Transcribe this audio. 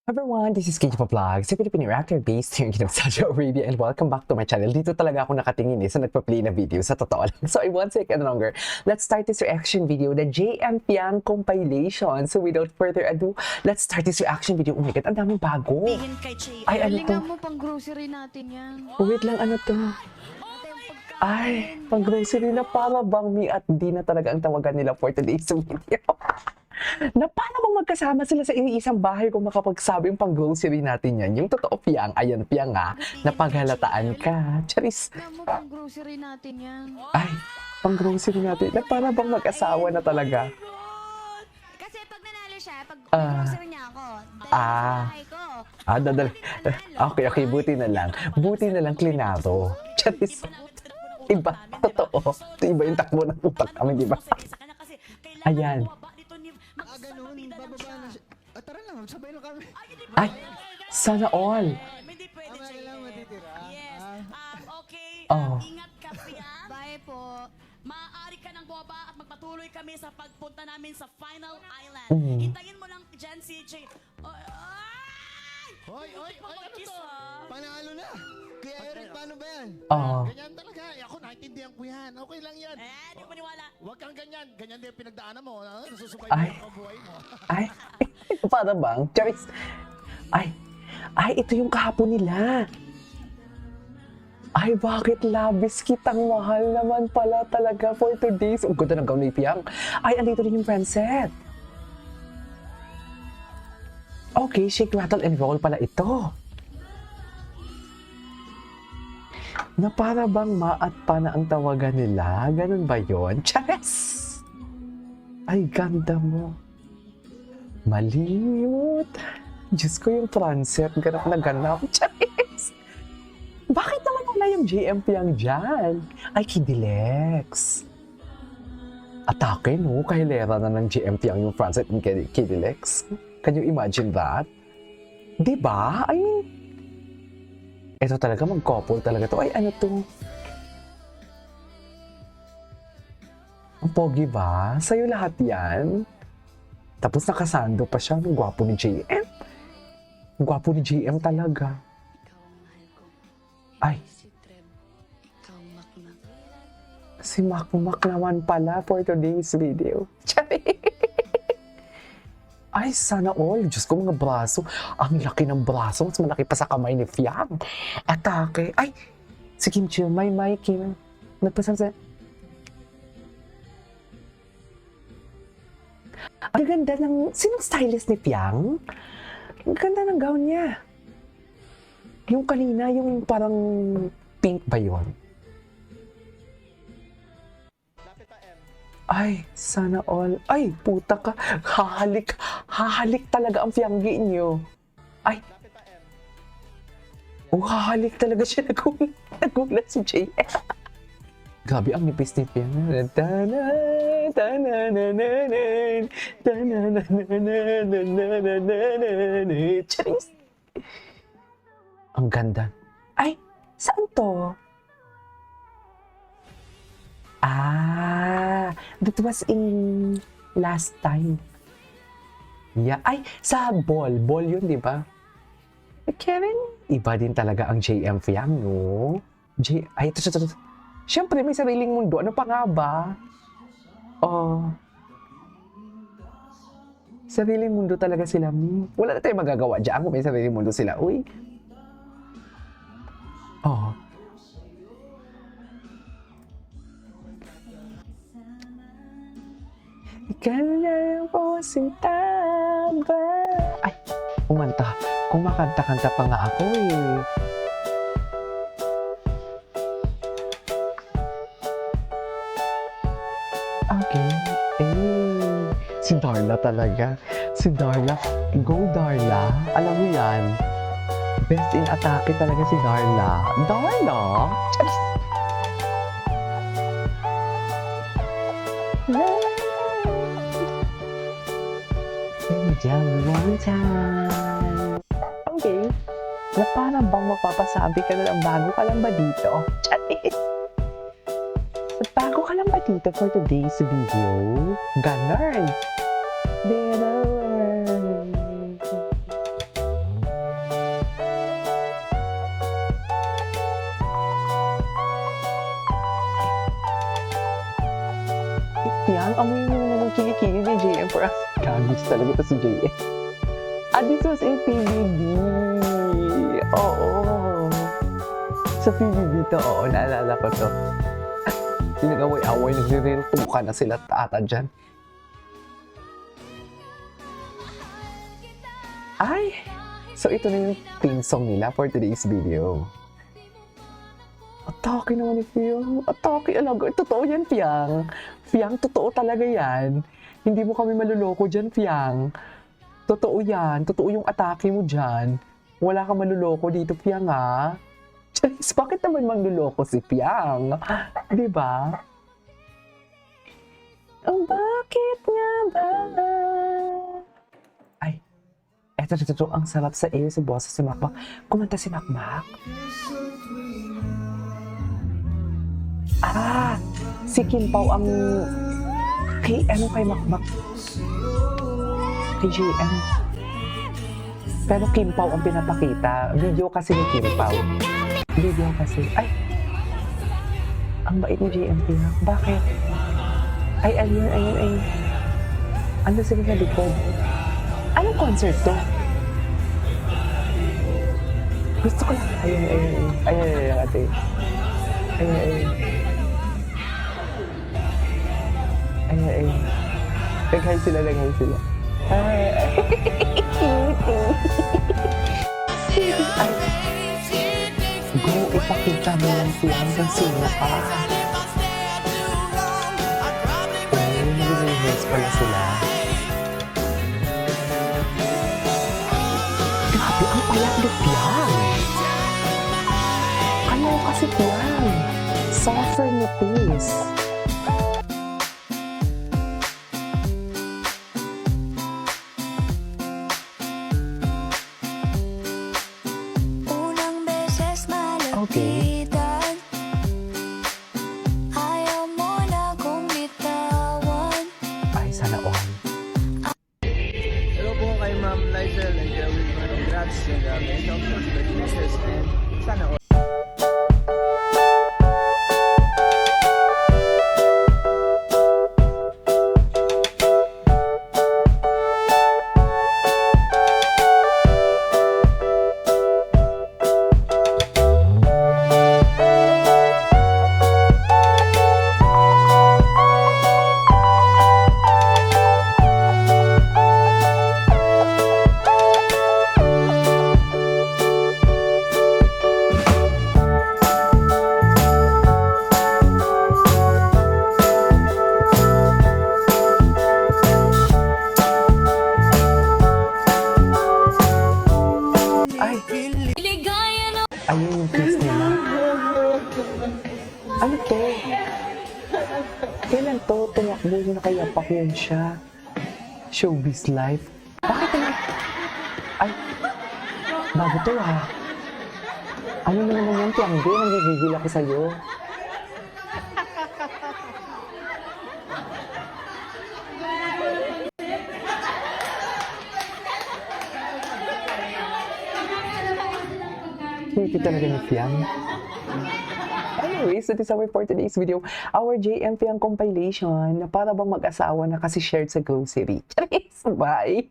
Everyone, this is KJ Vlogs, a Filipino actor based here in Saudi Arabia, and welcome back to my channel. Dito talaga ako nakatingin sa nagpa-play na video, sa totoo lang. So I won't take any longer. Let's start this reaction video, the JM Piang compilation. So without further ado, let's start this reaction video. Oh my God, ang daming bago. Ay, ano to? Galingan mo pang grocery natin yan. Wait lang, ano to? Ay, pang grocery na para bang me at D na talaga ang tawagan nila for today's video. Na paano bang magkasama sila sa isang bahay kung makapagsabi yung pang-grocery natin yan? Yung totoo, Piang. Ayan, Piang nga. Napaghalataan ka. Charis. Galingan mo pang grocery natin yan. Ay, pang-grocery natin. Na para bang mag-asawa na talaga? Kasi pag nanalo siya, pag Ah. grocery niya ako, dahil Ah. sa bahay ko. Dadali. Okay, buti na lang. Buti na lang klinado. Charis. Iba, totoo. Iba yung takbo ng utak namin, di ba? Ayan. Ganun, bababa na siya. Tara lang, sabay na kami. Ay, sana all. Hindi pwede Tama siya. lang matitira. Yes. Okay. Oh. Ingat ka, Pia. Bye po. Maaari ka nang bumaba at magpatuloy kami sa pagpunta namin sa Final Island. Mm. Hintayin mo lang dyan si Jay. Ay! Hoy, ano to? Panalo na. Kuya Eric, paano ba yan? Oh. Ganyan talaga. Ako, naintindihan ko yan. Okay lang yan. Di mo maniwala. Huwag kang ganyan. Ganyan din pinagdaanan mo. Nasusubay Ay. mo ang buhay mo. Ay, para bang? Charis. Ay, ito yung kahapon nila. Ay, bakit labis kitang mahal naman pala talaga for today's. Ang ganda ng gown ni Piang. Ay, andito rin yung friend set. Okay, shake, rattle, and roll pala ito. Na para bang ma at pa na ang tawagan nila? Ganun ba yun? Charis! Ay, ganda mo. Malimot. Diyos ko yung transet. Ganap na ganap. Charis! Bakit naman wala yung JMP ang dyan? Ay, Kidilex. Atake, no? Kahilera na ng JMP ang yung transet ng Kidilex. Can you imagine that? Diba? I mean, ito talaga, mag-couple talaga to. Ay, ano to? Ang pogi ba? Sa'yo lahat yan? Tapos nakasando pa siya. Ang gwapo ni JM. Ang gwapo ni JM talaga. Ay. Si Makmak naman pala for today's video. Ay, sana all. Diyos ko, mga braso. Ang laki ng braso. Mas malaki pa sa kamay ni Fiang. Atake. Ay, si Kim Chiu, may Kim. Nagpasansa. Ang ganda ng... Sinong stylist ni Fiang? Ang ganda ng gown niya. Yung kanina, yung parang pink ba yun? Ay, sana all. Ay, puta ka. Hahalik talaga ang Fianggi niyo. Ay. Oh, hahalik talaga siya. Nagulat si JM. Grabe, ang nipis ni Fiang. Charis. Ang ganda. Ay, saan to? That was in last time. Yeah. Ay, sa ball. Ball yun, di ba? Kevin, iba din talaga ang JM Fiang, no? Ay, ito. Siyempre, may sariling mundo. Ano pa nga ba? Sariling mundo talaga sila, Mi. Wala na tayong magagawa dyan kung may sariling mundo sila. Uy. Ikaw na po sintaba. Ay, kumanta. Kumakanta-kanta pa nga ako eh. Okay. Si Darla talaga. Si Darla. Go Darla. Alam mo yan. Best in atake talaga si Darla. Darla? Charis. Just one time. Okay. Na parang bang mapapasabi ka na ng bago ka lang ba dito? Charis. Bago ka lang ba dito for today's video? Ganon. Piang, amoy mo naman ng kilikili ni JM for us. Gagos talaga to si JM. This was in PBB. Oo. Sa PBB to, oo, naalala ko to. Pinag-away-away, nagre-real na sila ata dyan. Ay! So ito na yung theme song nila for today's video. Atake naman ni Piang. Atake alaga. Totoo yan, Piang. Piang, totoo talaga yan. Hindi mo kami maluloko dyan, Piang. Totoo yan. Totoo yung atake mo dyan. Wala kang maluloko dito, Piang, ha? Charis, bakit naman manluloko si Piang? Diba? Oh, bakit nga ba? Ay, eto, ang sarap sa iyo, sa boses si Makmak. Kumanta si Makmak. Si Kim Pao ang... kay Makmak? Kay JM. Pero Kim Pao ang pinapakita. Video kasi ni Kim Pao. Video kasi. Ay! Ang bait ni JM Piang. Bakit? Ayun. Ano sila sa likod? Anong concert to? Gusto ko lang. Ayun, ate. Ayun. Nag-hi sila. Ay. Go, ipakita mo lang siya hanggang sino ka. Nag-rehearse pala sila. Grabe, ang payat ni Piang. Ano kasi Piang? Suffer nipis. Okay. Ayaw mo na kong bitawan. Ay, sana all. Hello po kay Ma'am Lysel and Jerwin. Congrats and best of luck with business and sana all. Ay! Ayun yung kiss nila. Ano to? Kailan to? Tumakbo yun na kay Yapak yun siya. Showbiz life. Bakit naman? Ay! Bago to ha. Ano na naman yan, Tiangge? Nanggigigil ako sa'yo. Cute talaga ni Piang. Anyways, that is our for today's video. Our JM Piang compilation na para bang mag-asawa na kasi shared sa grocery. Charis! Bye!